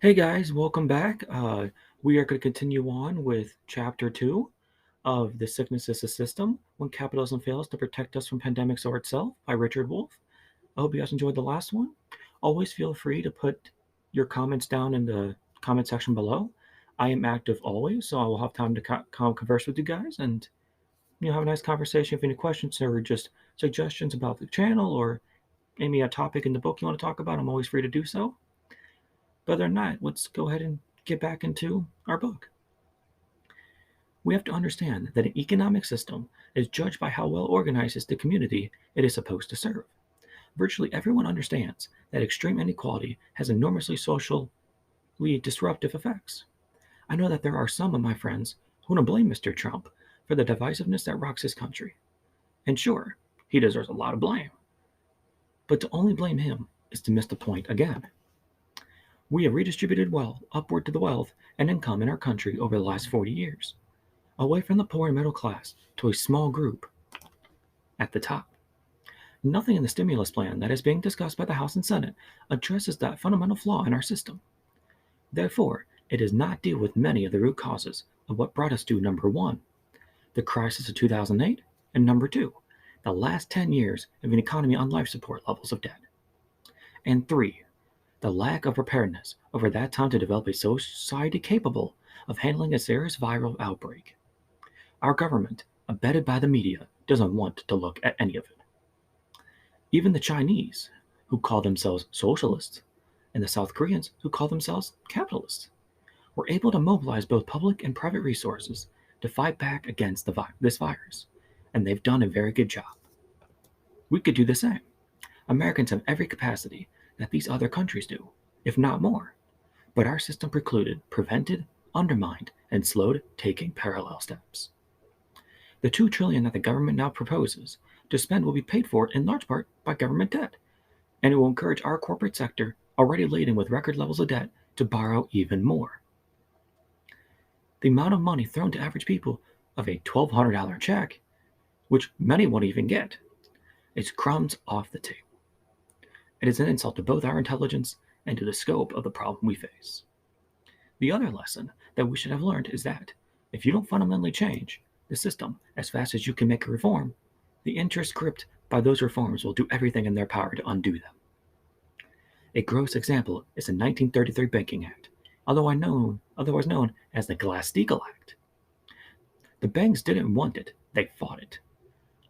Hey guys, welcome back. We are going to continue on with Chapter 2 of The Sickness is a System When Capitalism Fails to Protect Us from Pandemics or Itself by Richard Wolff. I hope you guys enjoyed the last one. Always feel free to put your comments down in the comment section below. I am active always, so I will have time to converse with you guys and have a nice conversation. If you have any questions or just suggestions about the channel or maybe a topic in the book you want to talk about, I'm always free to do so. But other than that, let's go ahead and get back into our book. We have to understand that an economic system is judged by how well organized is the community it is supposed to serve. Virtually everyone understands that extreme inequality has enormously socially disruptive effects. I know that there are some of my friends who don't blame Mr. Trump for the divisiveness that rocks his country. And sure, he deserves a lot of blame. But to only blame him is to miss the point again. We have redistributed wealth upward to the wealth and income in our country over the last 40 years, away from the poor and middle class to a small group at the top. Nothing in the stimulus plan that is being discussed by the House and Senate addresses that fundamental flaw in our system. Therefore, it does not deal with many of the root causes of what brought us to number one, the crisis of 2008, and number two, the last 10 years of an economy on life support levels of debt. And three, the lack of preparedness over that time to develop a society capable of handling a serious viral outbreak. Our government, abetted by the media, doesn't want to look at any of it. Even the Chinese, who call themselves socialists, and the South Koreans, who call themselves capitalists, were able to mobilize both public and private resources to fight back against this virus, and they've done a very good job. We could do the same. Americans have every capacity that these other countries do, if not more. But our system precluded, prevented, undermined, and slowed taking parallel steps. The $2 trillion that the government now proposes to spend will be paid for in large part by government debt, and it will encourage our corporate sector, already laden with record levels of debt, to borrow even more. The amount of money thrown to average people of a $1,200 check, which many won't even get, is crumbs off the table. It is an insult to both our intelligence and to the scope of the problem we face. The other lesson that we should have learned is that if you don't fundamentally change the system as fast as you can make a reform, the interests gripped by those reforms will do everything in their power to undo them. A gross example is the 1933 Banking Act, otherwise known as the Glass-Steagall Act. The banks didn't want it, they fought it.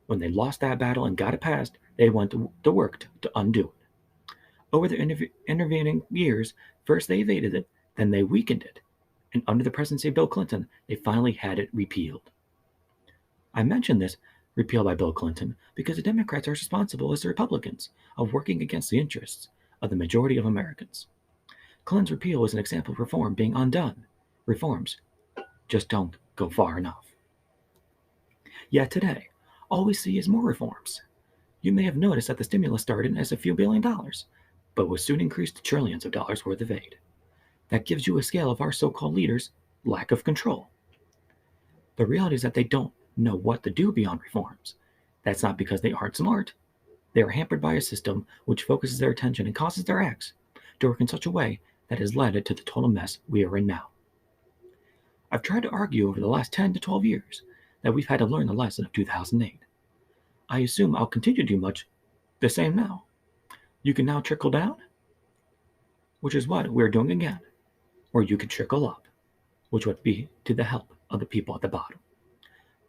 When they lost that battle and got it passed, they went to work to undo it. Over the intervening years, first they evaded it, then they weakened it, and under the presidency of Bill Clinton, they finally had it repealed. I mention this repeal by Bill Clinton because the Democrats are as responsible as the Republicans of working against the interests of the majority of Americans. Clinton's repeal was an example of reform being undone. Reforms just don't go far enough. Yet today, all we see is more reforms. You may have noticed that the stimulus started as a few $1 billion, but was soon increased to trillions of dollars worth of aid. That gives you a scale of our so-called leaders' lack of control. The reality is that they don't know what to do beyond reforms. That's not because they aren't smart. They are hampered by a system which focuses their attention and causes their acts to work in such a way that has led to the total mess we are in now. I've tried to argue over the last 10 to 12 years that we've had to learn the lesson of 2008. I assume I'll continue to do much the same now. You can now trickle down, which is what we're doing again, or you could trickle up, which would be to the help of the people at the bottom.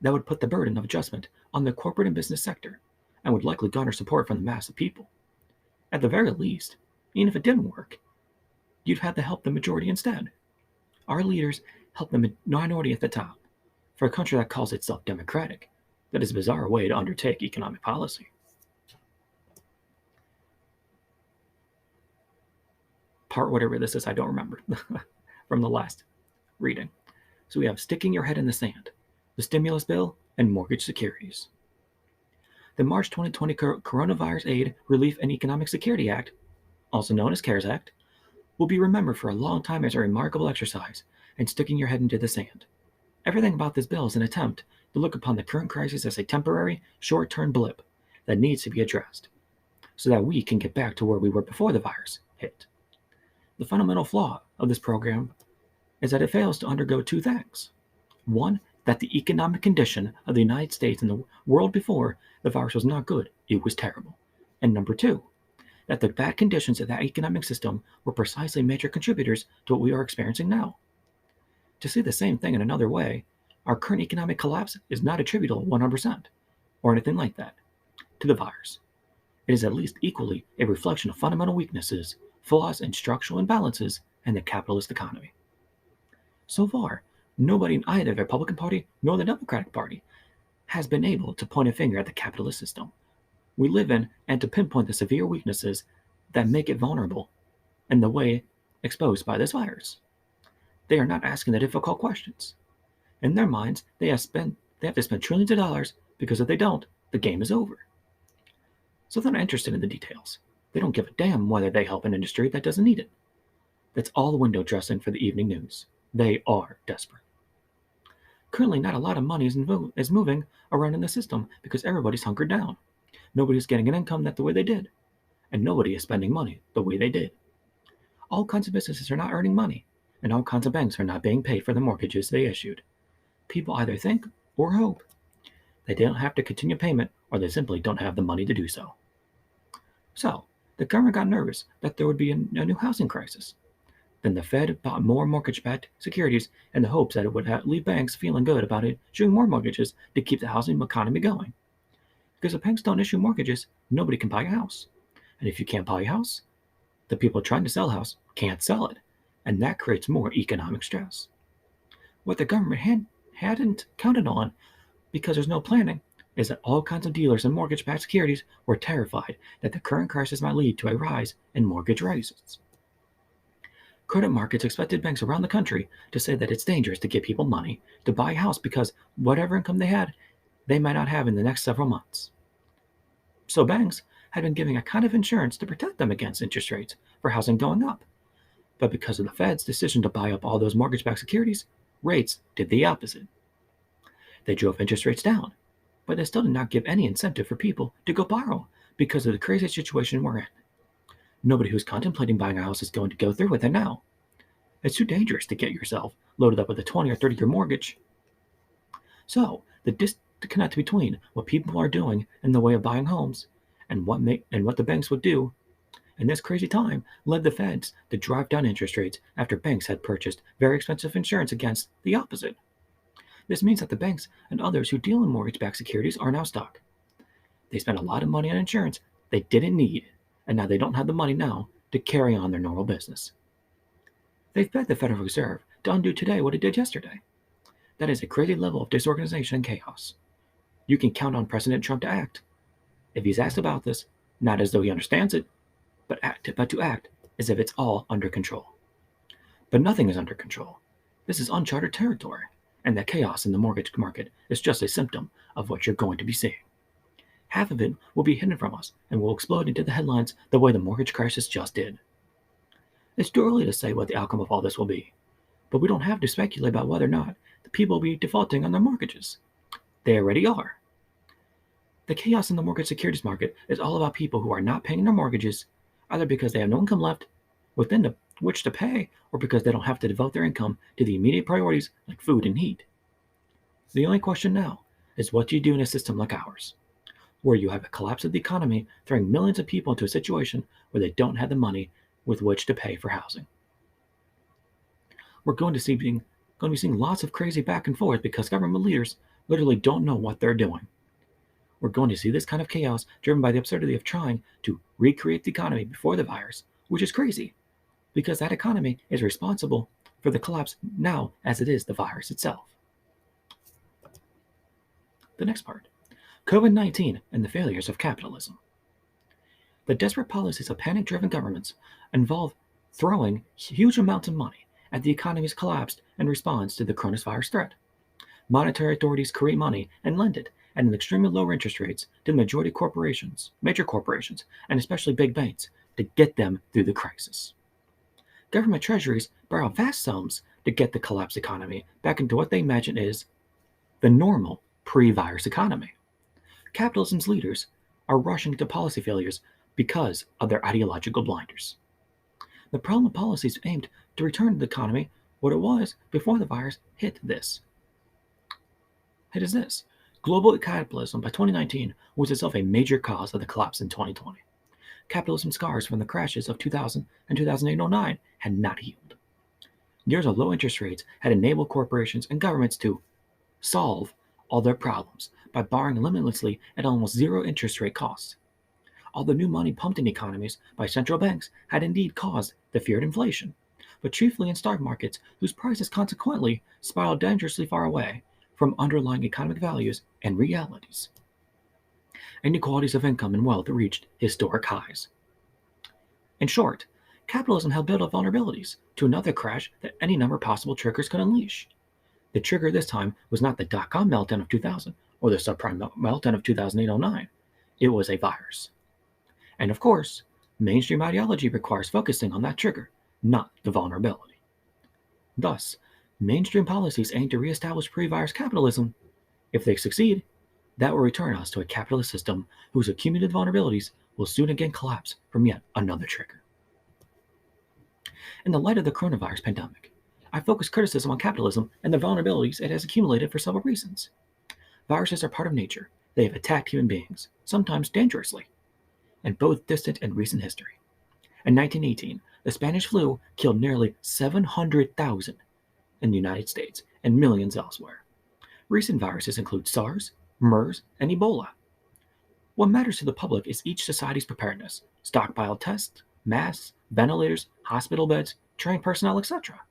That would put the burden of adjustment on the corporate and business sector and would likely garner support from the mass of people. At the very least, even if it didn't work, you'd have to help the majority instead. Our leaders help the minority at the top. For a country that calls itself democratic, that is a bizarre way to undertake economic policy. Part whatever this is, I don't remember, from the last reading. So we have sticking your head in the sand, the stimulus bill, and mortgage securities. The March 2020 Coronavirus Aid, Relief, and Economic Security Act, also known as CARES Act, will be remembered for a long time as a remarkable exercise in sticking your head into the sand. Everything about this bill is an attempt to look upon the current crisis as a temporary, short-term blip that needs to be addressed, so that we can get back to where we were before the virus hit. The fundamental flaw of this program is that it fails to undergo two things. One, that the economic condition of the United States and the world before the virus was not good, it was terrible. And number two, that the bad conditions of that economic system were precisely major contributors to what we are experiencing now. To see the same thing in another way, our current economic collapse is not attributable 100%, or anything like that, to the virus. It is at least equally a reflection of fundamental weaknesses, flaws, and structural imbalances in the capitalist economy. So far, nobody in either the Republican Party nor the Democratic Party has been able to point a finger at the capitalist system we live in and to pinpoint the severe weaknesses that make it vulnerable in the way exposed by this virus. They are not asking the difficult questions. In their minds, they have to spend trillions of dollars because if they don't, the game is over. So they're not interested in the details. They don't give a damn whether they help an industry that doesn't need it. That's all the window dressing for the evening news. They are desperate. Currently, not a lot of money is moving around in the system because everybody's hunkered down. Nobody's getting an income the way they did, and nobody is spending money the way they did. All kinds of businesses are not earning money, and all kinds of banks are not being paid for the mortgages they issued. People either think or hope they don't have to continue payment, or they simply don't have the money to do so. So, the government got nervous that there would be a new housing crisis. Then the Fed bought more mortgage-backed securities in the hopes that it would leave banks feeling good about issuing more mortgages to keep the housing economy going. Because if banks don't issue mortgages, nobody can buy a house. And if you can't buy a house, the people trying to sell a house can't sell it. And that creates more economic stress. What the government hadn't counted on, because there's no planning, is that all kinds of dealers in mortgage-backed securities were terrified that the current crisis might lead to a rise in mortgage rates. Credit markets expected banks around the country to say that it's dangerous to give people money to buy a house because whatever income they had, they might not have in the next several months. So banks had been giving a kind of insurance to protect them against interest rates for housing going up. But because of the Fed's decision to buy up all those mortgage-backed securities, rates did the opposite. They drove interest rates down, but they still did not give any incentive for people to go borrow because of the crazy situation we're in. Nobody who's contemplating buying a house is going to go through with it now. It's too dangerous to get yourself loaded up with a 20 or 30-year mortgage. So, the disconnect between what people are doing in the way of buying homes and what the banks would do in this crazy time led the Feds to drive down interest rates after banks had purchased very expensive insurance against the opposite. This means that the banks and others who deal in mortgage-backed securities are now stuck. They spent a lot of money on insurance they didn't need, and now they don't have the money now to carry on their normal business. They've begged the Federal Reserve to undo today what it did yesterday. That is a crazy level of disorganization and chaos. You can count on President Trump to act. If he's asked about this, not as though he understands it, but to act as if it's all under control. But nothing is under control. This is uncharted territory, and the chaos in the mortgage market is just a symptom of what you're going to be seeing. Half of it will be hidden from us and will explode into the headlines the way the mortgage crisis just did. It's too early to say what the outcome of all this will be, but we don't have to speculate about whether or not the people will be defaulting on their mortgages. They already are. The chaos in the mortgage securities market is all about people who are not paying their mortgages, either because they have no income left within which to pay, or because they don't have to devote their income to the immediate priorities like food and heat. The only question now is what do you do in a system like ours, where you have a collapse of the economy throwing millions of people into a situation where they don't have the money with which to pay for housing. We're going to be seeing lots of crazy back and forth because government leaders literally don't know what they're doing. We're going to see this kind of chaos driven by the absurdity of trying to recreate the economy before the virus, which is crazy, because that economy is responsible for the collapse now as it is the virus itself. The next part, COVID-19 and the failures of capitalism. The desperate policies of panic-driven governments involve throwing huge amounts of money at the economy's collapse in response to the coronavirus threat. Monetary authorities create money and lend it at an extremely low interest rates to the major corporations, and especially big banks to get them through the crisis. Government treasuries borrow vast sums to get the collapsed economy back into what they imagine is the normal pre-virus economy. Capitalism's leaders are rushing to policy failures because of their ideological blinders. The problem of policies aimed to return the economy what it was before the virus hit is this. Global capitalism by 2019 was itself a major cause of the collapse in 2020. Capitalism's scars from the crashes of 2000 and 2008-09 had not healed. Years of low interest rates had enabled corporations and governments to solve all their problems by borrowing limitlessly at almost zero interest rate costs. All the new money pumped in economies by central banks had indeed caused the feared inflation, but chiefly in stock markets whose prices consequently spiraled dangerously far away from underlying economic values and realities. Inequalities of income and wealth reached historic highs. In short, capitalism had built up vulnerabilities to another crash that any number of possible triggers could unleash. The trigger this time was not the dot-com meltdown of 2000 or the subprime meltdown of 2008-09. It was a virus. And of course, mainstream ideology requires focusing on that trigger, not the vulnerability. Thus, mainstream policies aim to reestablish pre-virus capitalism. If they succeed, that will return us to a capitalist system whose accumulated vulnerabilities will soon again collapse from yet another trigger. In the light of the coronavirus pandemic, I focus criticism on capitalism and the vulnerabilities it has accumulated for several reasons. Viruses are part of nature. They have attacked human beings, sometimes dangerously, in both distant and recent history. In 1918, the Spanish flu killed nearly 700,000 in the United States and millions elsewhere. Recent viruses include SARS, MERS, and Ebola. What matters to the public is each society's preparedness, stockpile tests, masks, ventilators, hospital beds, trained personnel, etc.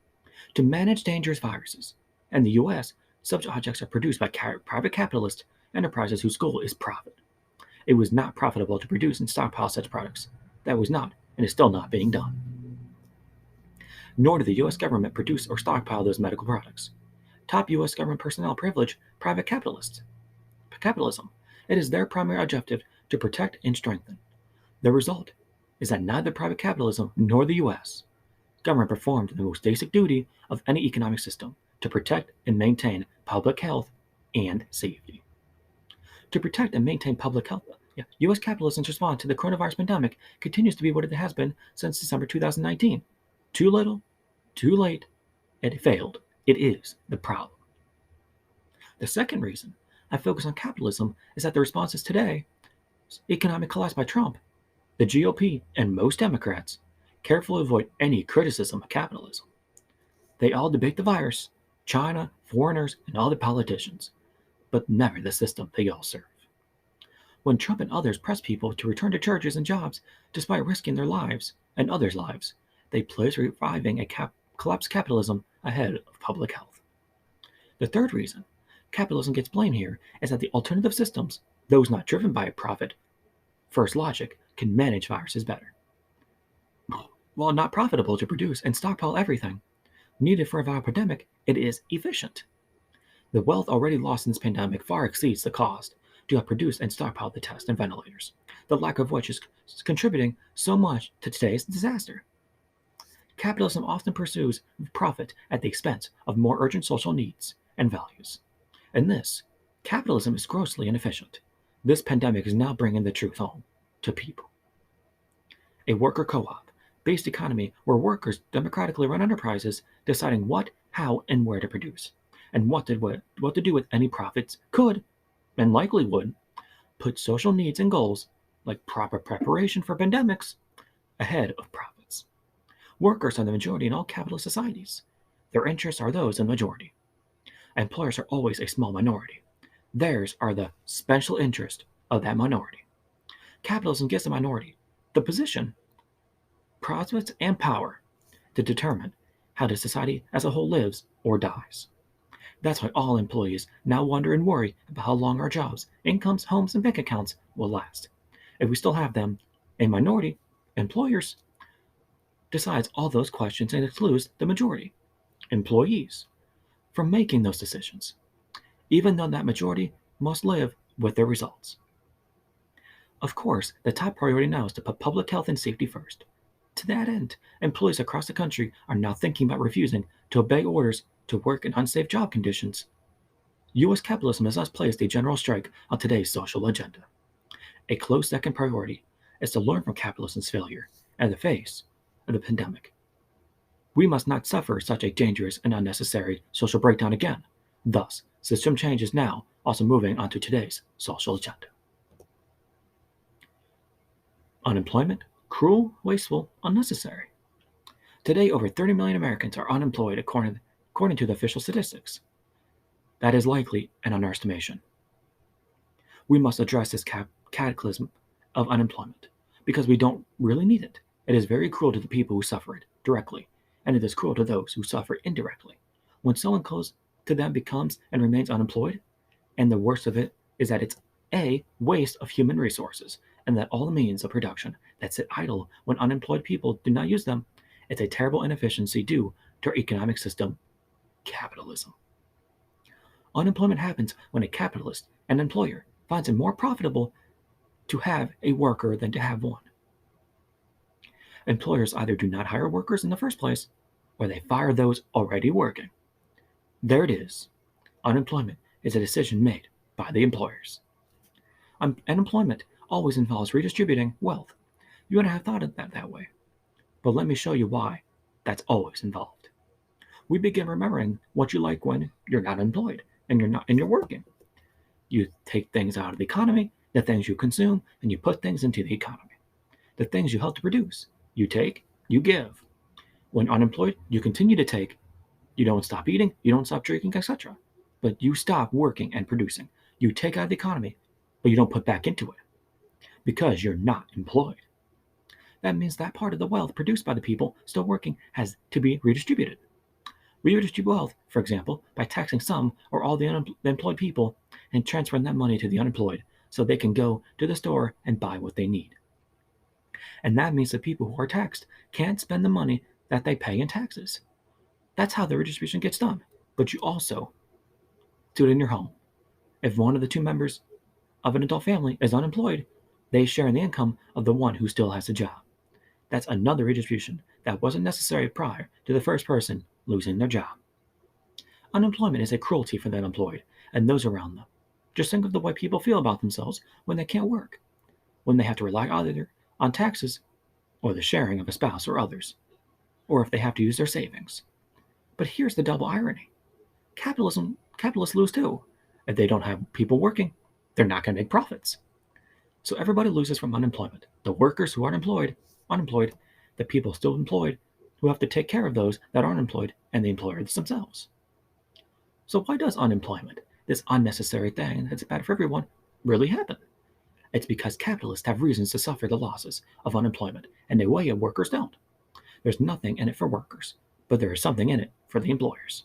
To manage dangerous viruses. In the US, such objects are produced by private capitalist enterprises whose goal is profit. It was not profitable to produce and stockpile such products. That was not, and is still not being done. Nor did the US government produce or stockpile those medical products. Top US government personnel privilege private capitalism. It is their primary objective to protect and strengthen. The result is that neither private capitalism nor the US government performed the most basic duty of any economic system, to protect and maintain public health and safety. To protect and maintain public health, U.S. capitalism's response to the coronavirus pandemic continues to be what it has been since December 2019. Too little, too late, it failed. It is the problem. The second reason I focus on capitalism is that the responses today, economic collapse by Trump, the GOP, and most Democrats, carefully avoid any criticism of capitalism. They all debate the virus, China, foreigners, and all the politicians, but never the system they all serve. When Trump and others press people to return to churches and jobs despite risking their lives and others' lives, they place reviving a collapsed capitalism ahead of public health. The third reason capitalism gets blamed here is that the alternative systems, those not driven by a profit-first logic, can manage viruses better. While not profitable to produce and stockpile everything needed for a viral pandemic, it is efficient. The wealth already lost in this pandemic far exceeds the cost to have produced and stockpiled the tests and ventilators, the lack of which is contributing so much to today's disaster. Capitalism often pursues profit at the expense of more urgent social needs and values. In this, capitalism is grossly inefficient. This pandemic is now bringing the truth home to people. A worker co-op based economy where workers democratically run enterprises deciding what, how, and where to produce, and what to do with any profits could, and likely would, put social needs and goals, like proper preparation for pandemics, ahead of profits. Workers are the majority in all capitalist societies. Their interests are those in the majority. Employers are always a small minority. Theirs are the special interest of that minority. Capitalism gives the minority the position, prospects, and power to determine how the society as a whole lives or dies. That's why all employees now wonder and worry about how long our jobs, incomes, homes, and bank accounts will last. If we still have them, a minority, employers, decides all those questions and excludes the majority, employees, from making those decisions, even though that majority must live with their results. Of course, the top priority now is to put public health and safety first. To that end, employees across the country are now thinking about refusing to obey orders to work in unsafe job conditions. U.S. capitalism has thus placed a general strike on today's social agenda. A close second priority is to learn from capitalism's failure and to face of the pandemic. We must not suffer such a dangerous and unnecessary social breakdown again. Thus, system change is now also moving on to today's social agenda. Unemployment, cruel, wasteful, unnecessary. Today, over 30 million Americans are unemployed according to the official statistics. That is likely an underestimation. We must address this cataclysm of unemployment because we don't really need it. It is very cruel to the people who suffer it directly, and it is cruel to those who suffer indirectly. When someone close to them becomes and remains unemployed, and the worst of it is that it's a waste of human resources, and that all the means of production that sit idle when unemployed people do not use them, it's a terrible inefficiency due to our economic system, capitalism. Unemployment happens when a capitalist, an employer, finds it more profitable to have a worker than to have one. Employers either do not hire workers in the first place, or they fire those already working. There it is. Unemployment is a decision made by the employers. Unemployment always involves redistributing wealth. You wouldn't have thought of that way. But let me show you why that's always involved. We begin remembering what you like when you're not employed and you're working. You take things out of the economy, the things you consume, and you put things into the economy. The things you help to produce, you take, you give. When unemployed, you continue to take. You don't stop eating, you don't stop drinking, etc. But you stop working and producing. You take out of the economy, but you don't put back into it because you're not employed. That means that part of the wealth produced by the people still working has to be redistributed. Redistribute wealth, for example, by taxing some or all the unemployed people and transferring that money to the unemployed so they can go to the store and buy what they need. And that means the people who are taxed can't spend the money that they pay in taxes. That's how the redistribution gets done. But you also do it in your home. If one of the two members of an adult family is unemployed, they share in the income of the one who still has a job. That's another redistribution that wasn't necessary prior to the first person losing their job. Unemployment is a cruelty for the unemployed and those around them. Just think of the way people feel about themselves when they can't work, when they have to rely either on taxes or the sharing of a spouse or others, or if they have to use their savings. But here's the double irony. Capitalists lose too. If they don't have people working, they're not going to make profits. So everybody loses from unemployment. The workers who are unemployed, the people still employed who have to take care of those that aren't employed, and the employers themselves. So why does unemployment, this unnecessary thing that's bad for everyone, really happen? It's because capitalists have reasons to suffer the losses of unemployment, and the way workers don't. There's nothing in it for workers, but there is something in it for the employers.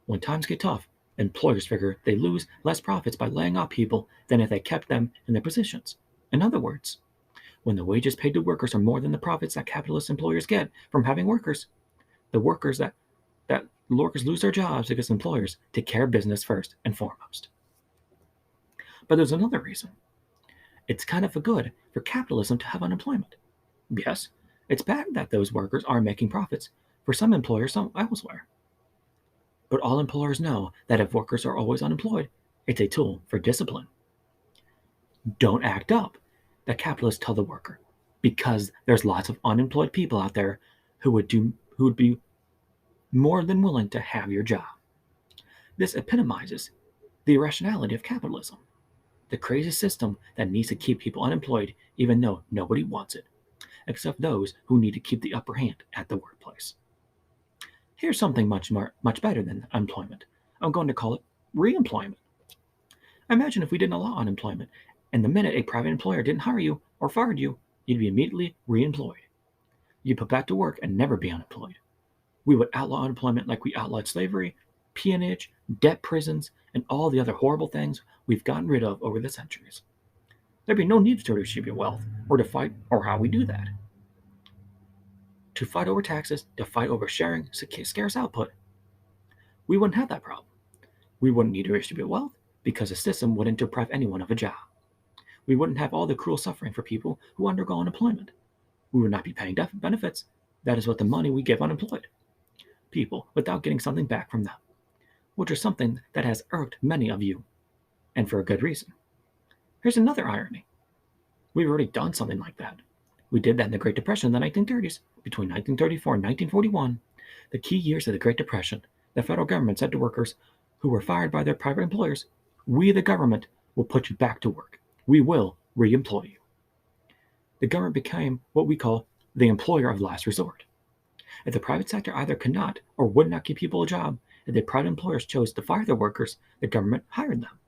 When times get tough, employers figure they lose less profits by laying off people than if they kept them in their positions. In other words, when the wages paid to workers are more than the profits that capitalist employers get from having workers, the workers lose their jobs because employers take care of business first and foremost. But there's another reason. It's kind of good for capitalism to have unemployment. Yes, it's bad that those workers are making profits for some employers elsewhere. But all employers know that if workers are always unemployed, it's a tool for discipline. Don't act up, the capitalists tell the worker, because there's lots of unemployed people out there who would be more than willing to have your job. This epitomizes the irrationality of capitalism, the crazy system that needs to keep people unemployed even though nobody wants it, except those who need to keep the upper hand at the workplace. Here's something much better than unemployment. I'm going to call it reemployment. Imagine if we didn't allow unemployment, and the minute a private employer didn't hire you or fired you, you'd be immediately reemployed. You'd put back to work and never be unemployed. We would outlaw unemployment like we outlawed slavery, peonage, debt prisons, and all the other horrible things we've gotten rid of over the centuries. There'd be no need to redistribute wealth or to fight or how we do that. To fight over taxes, to fight over sharing scarce output. We wouldn't have that problem. We wouldn't need to redistribute wealth because the system wouldn't deprive anyone of a job. We wouldn't have all the cruel suffering for people who undergo unemployment. We would not be paying benefits. That is what the money we give unemployed people without getting something back from them, which is something that has irked many of you, and for a good reason. Here's another irony. We've already done something like that. We did that in the Great Depression in the 1930s. Between 1934 and 1941, the key years of the Great Depression, the federal government said to workers who were fired by their private employers, "We, the government, will put you back to work. We will re-employ you." The government became what we call the employer of last resort. If the private sector either could not or would not give people a job, if the private employers chose to fire their workers, the government hired them.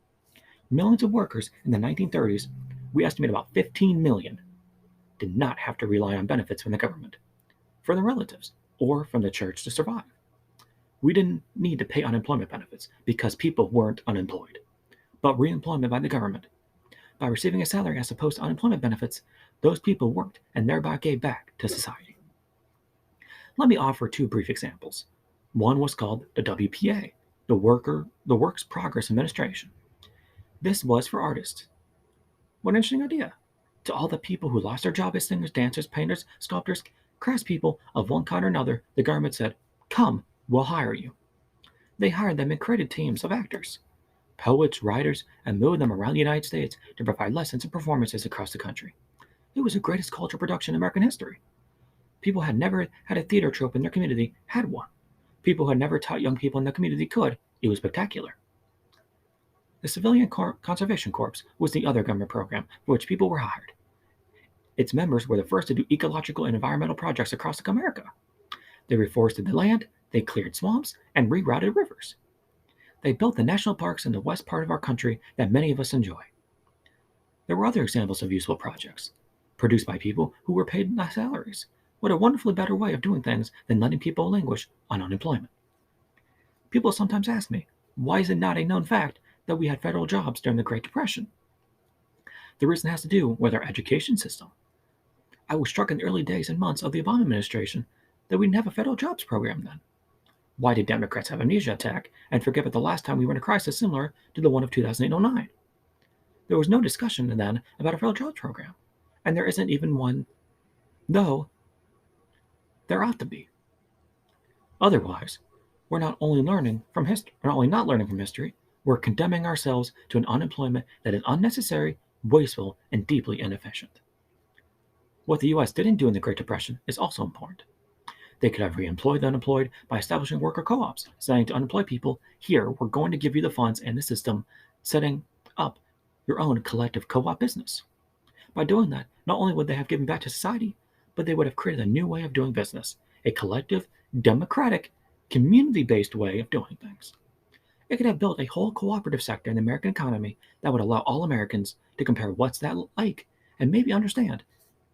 Millions of workers in the 1930s, we estimate about 15 million, did not have to rely on benefits from the government, from their relatives, or from the church to survive. We didn't need to pay unemployment benefits because people weren't unemployed, but reemployment by the government. By receiving a salary as opposed to unemployment benefits, those people worked and thereby gave back to society. Let me offer two brief examples. One was called the WPA, the Works Progress Administration. This was for artists. What an interesting idea. To all the people who lost their job as singers, dancers, painters, sculptors, craftspeople of one kind or another, the government said, "Come, we'll hire you." They hired them and created teams of actors, poets, writers, and moved them around the United States to provide lessons and performances across the country. It was the greatest cultural production in American history. People who had never had a theater troupe in their community had one. People who had never taught young people in their community could. It was spectacular. The Civilian Conservation Corps was the other government program for which people were hired. Its members were the first to do ecological and environmental projects across America. They reforested the land, they cleared swamps, and rerouted rivers. They built the national parks in the west part of our country that many of us enjoy. There were other examples of useful projects, produced by people who were paid nice salaries. What a wonderfully better way of doing things than letting people languish on unemployment. People sometimes ask me, why is it not a known fact that we had federal jobs during the Great Depression? The reason has to do with our education system. I was struck in the early days and months of the Obama administration that we didn't have a federal jobs program then. Why did Democrats have amnesia attack and forget about the last time we were in a crisis similar to the one of 2008-09? There was no discussion then about a federal jobs program, and there isn't even one, though there ought to be. Otherwise, we're not only not learning from history, we're condemning ourselves to an unemployment that is unnecessary, wasteful, and deeply inefficient. What the U.S. didn't do in the Great Depression is also important. They could have reemployed the unemployed by establishing worker co-ops, saying to unemployed people, "Here, we're going to give you the funds and the system, setting up your own collective co-op business." By doing that, not only would they have given back to society, but they would have created a new way of doing business, a collective, democratic, community-based way of doing things. It could have built a whole cooperative sector in the American economy that would allow all Americans to compare what's that like and maybe understand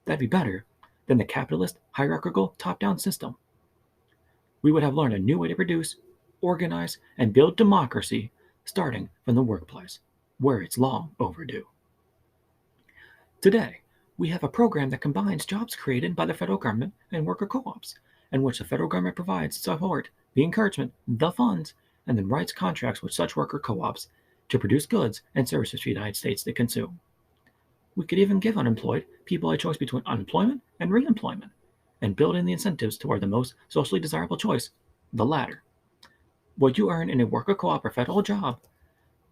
that'd be better than the capitalist, hierarchical, top-down system. We would have learned a new way to produce, organize, and build democracy starting from the workplace, where it's long overdue. Today, we have a program that combines jobs created by the federal government and worker co-ops, in which the federal government provides support, the encouragement, the funds, and then writes contracts with such worker co-ops to produce goods and services for the United States to consume. We could even give unemployed people a choice between unemployment and reemployment, and build in the incentives toward the most socially desirable choice, the latter. What you earn in a worker co-op or federal job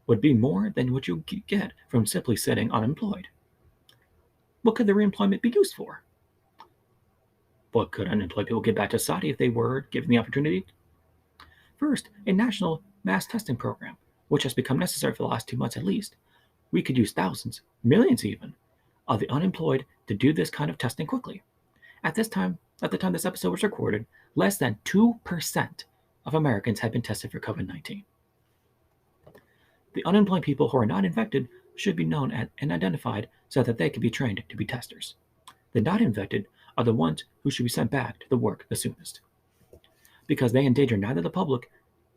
would be more than what you get from simply sitting unemployed. What could the reemployment be used for? What could unemployed people get back to society if they were given the opportunity? First, a national mass testing program, which has become necessary for the last 2 months at least. We could use thousands, millions even, of the unemployed to do this kind of testing quickly. At the time this episode was recorded, less than 2% of Americans had been tested for COVID-19. The unemployed people who are not infected should be known and identified so that they can be trained to be testers. The not infected are the ones who should be sent back to the work the soonest, because they endanger neither the public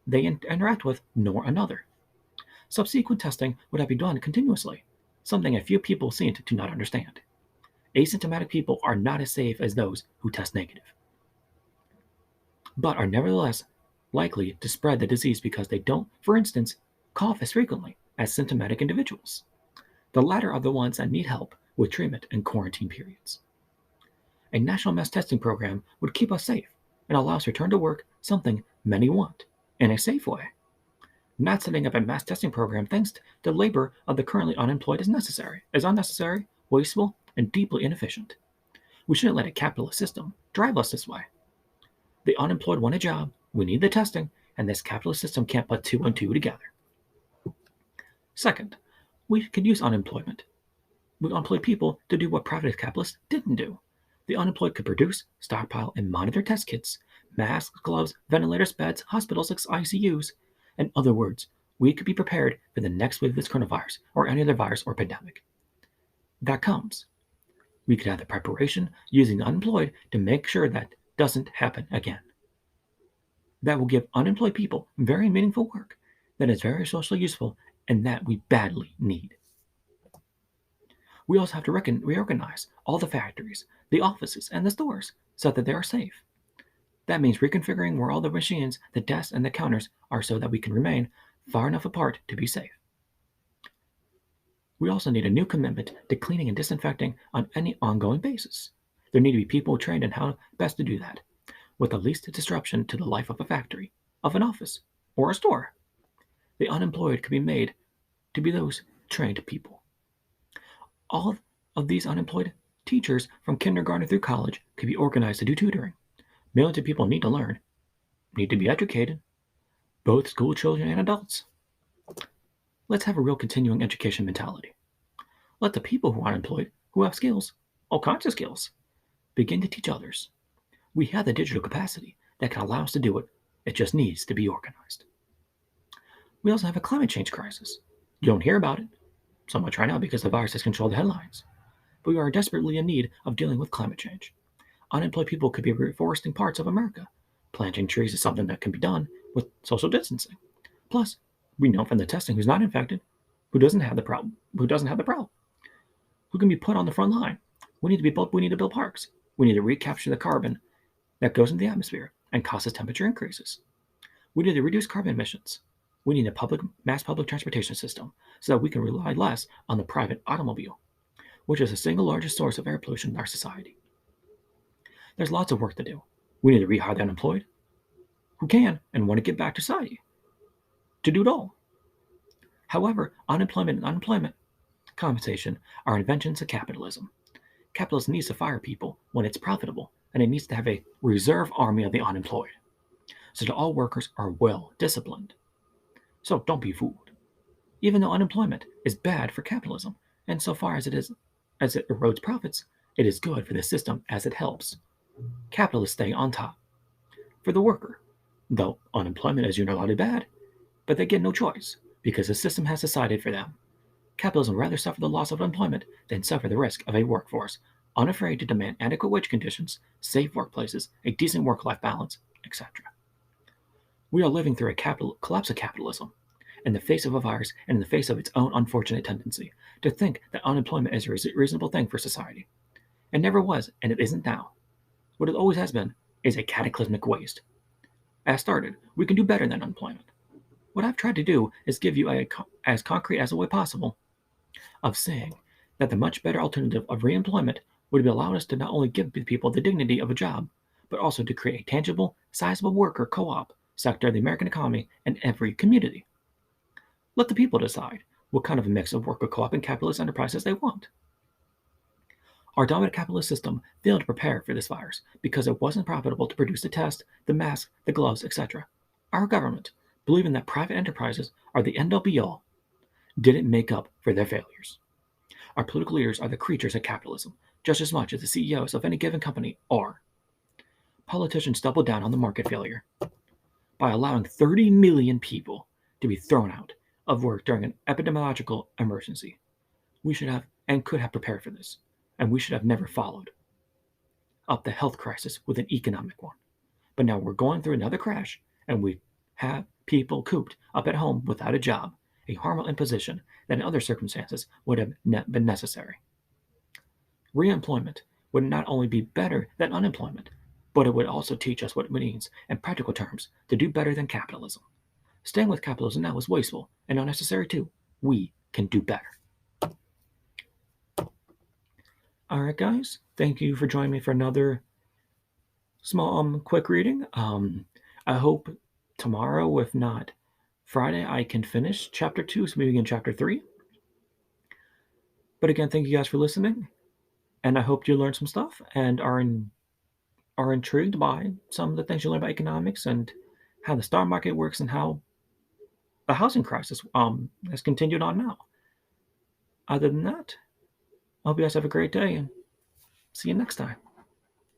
they interact with nor another. Subsequent testing would have to be done continuously, something a few people seem to not understand. Asymptomatic people are not as safe as those who test negative, but are nevertheless likely to spread the disease because they don't, for instance, cough as frequently as symptomatic individuals. The latter are the ones that need help with treatment and quarantine periods. A national mass testing program would keep us safe and allow us to return to work, something many want, in a safe way. Not setting up a mass testing program thanks to the labor of the currently unemployed is unnecessary, wasteful, and deeply inefficient. We shouldn't let a capitalist system drive us this way. The unemployed want a job, we need the testing, and this capitalist system can't put 2 and 2 together. Second, we could use unemployment. We unemployed people to do what private capitalists didn't do. The unemployed could produce, stockpile, and monitor test kits, masks, gloves, ventilators, beds, hospitals, ICUs. In other words, we could be prepared for the next wave of this coronavirus or any other virus or pandemic that comes. We could have the preparation using the unemployed to make sure that doesn't happen again. That will give unemployed people very meaningful work that is very socially useful and that we badly need. We also have to reorganize all the factories, the offices, and the stores so that they are safe. That means reconfiguring where all the machines, the desks, and the counters are so that we can remain far enough apart to be safe. We also need a new commitment to cleaning and disinfecting on any ongoing basis. There need to be people trained in how best to do that, with the least disruption to the life of a factory, of an office, or a store. The unemployed could be made to be those trained people. All of these unemployed teachers from kindergarten through college could be organized to do tutoring. Millions of people need to learn, need to be educated, both school children and adults. Let's have a real continuing education mentality. Let the people who are unemployed, who have skills, all kinds of skills, begin to teach others. We have the digital capacity that can allow us to do it. It just needs to be organized. We also have a climate change crisis. You don't hear about it so much right now because the virus has controlled the headlines. But we are desperately in need of dealing with climate change. Unemployed people could be reforesting parts of America. Planting trees is something that can be done with social distancing. Plus, we know from the testing who's not infected, who doesn't have the problem, who can be put on the front line. We need to build parks. We need to recapture the carbon that goes into the atmosphere and causes temperature increases. We need to reduce carbon emissions. We need a mass public transportation system so that we can rely less on the private automobile, which is the single largest source of air pollution in our society. There's lots of work to do. We need to rehire the unemployed who can and want to get back to society to do it all. However, unemployment and unemployment compensation are inventions of capitalism. Capitalism needs to fire people when it's profitable, and it needs to have a reserve army of the unemployed, so that all workers are well disciplined. So don't be fooled. Even though unemployment is bad for capitalism, and so far as it erodes profits, it is good for the system as it helps capitalists stay on top. For the worker, though unemployment is unilaterally bad, but they get no choice because the system has decided for them. Capitalism would rather suffer the loss of employment than suffer the risk of a workforce unafraid to demand adequate wage conditions, safe workplaces, a decent work-life balance, etc. We are living through a collapse of capitalism in the face of a virus and in the face of its own unfortunate tendency to think that unemployment is a reasonable thing for society. It never was, and it isn't now. What it always has been is a cataclysmic waste. As started, we can do better than unemployment. What I've tried to do is give you as concrete as a way possible of saying that the much better alternative of reemployment would be allowing us to not only give people the dignity of a job, but also to create a tangible, sizable worker co-op sector of the American economy in every community. Let the people decide what kind of a mix of worker co-op and capitalist enterprises they want. Our dominant capitalist system failed to prepare for this virus because it wasn't profitable to produce the test, the mask, the gloves, etc. Our government, believing that private enterprises are the end-all be-all, didn't make up for their failures. Our political leaders are the creatures of capitalism, just as much as the CEOs of any given company are. Politicians doubled down on the market failure by allowing 30 million people to be thrown out of work during an epidemiological emergency. We should have and could have prepared for this, and we should have never followed up the health crisis with an economic one. But now we're going through another crash, and we have people cooped up at home without a job, a harmful imposition that in other circumstances would have been necessary. Reemployment would not only be better than unemployment, but it would also teach us what it means in practical terms to do better than capitalism. Staying with capitalism now is wasteful and unnecessary too. We can do better. All right, guys. Thank you for joining me for another small, quick reading. I hope tomorrow, if not Friday, I can finish Chapter 2, so we begin Chapter 3. But again, thank you guys for listening. And I hope you learned some stuff and are intrigued by some of the things you learn about economics and how the stock market works and how the housing crisis has continued on now. Other than that, I hope you guys have a great day and see you next time.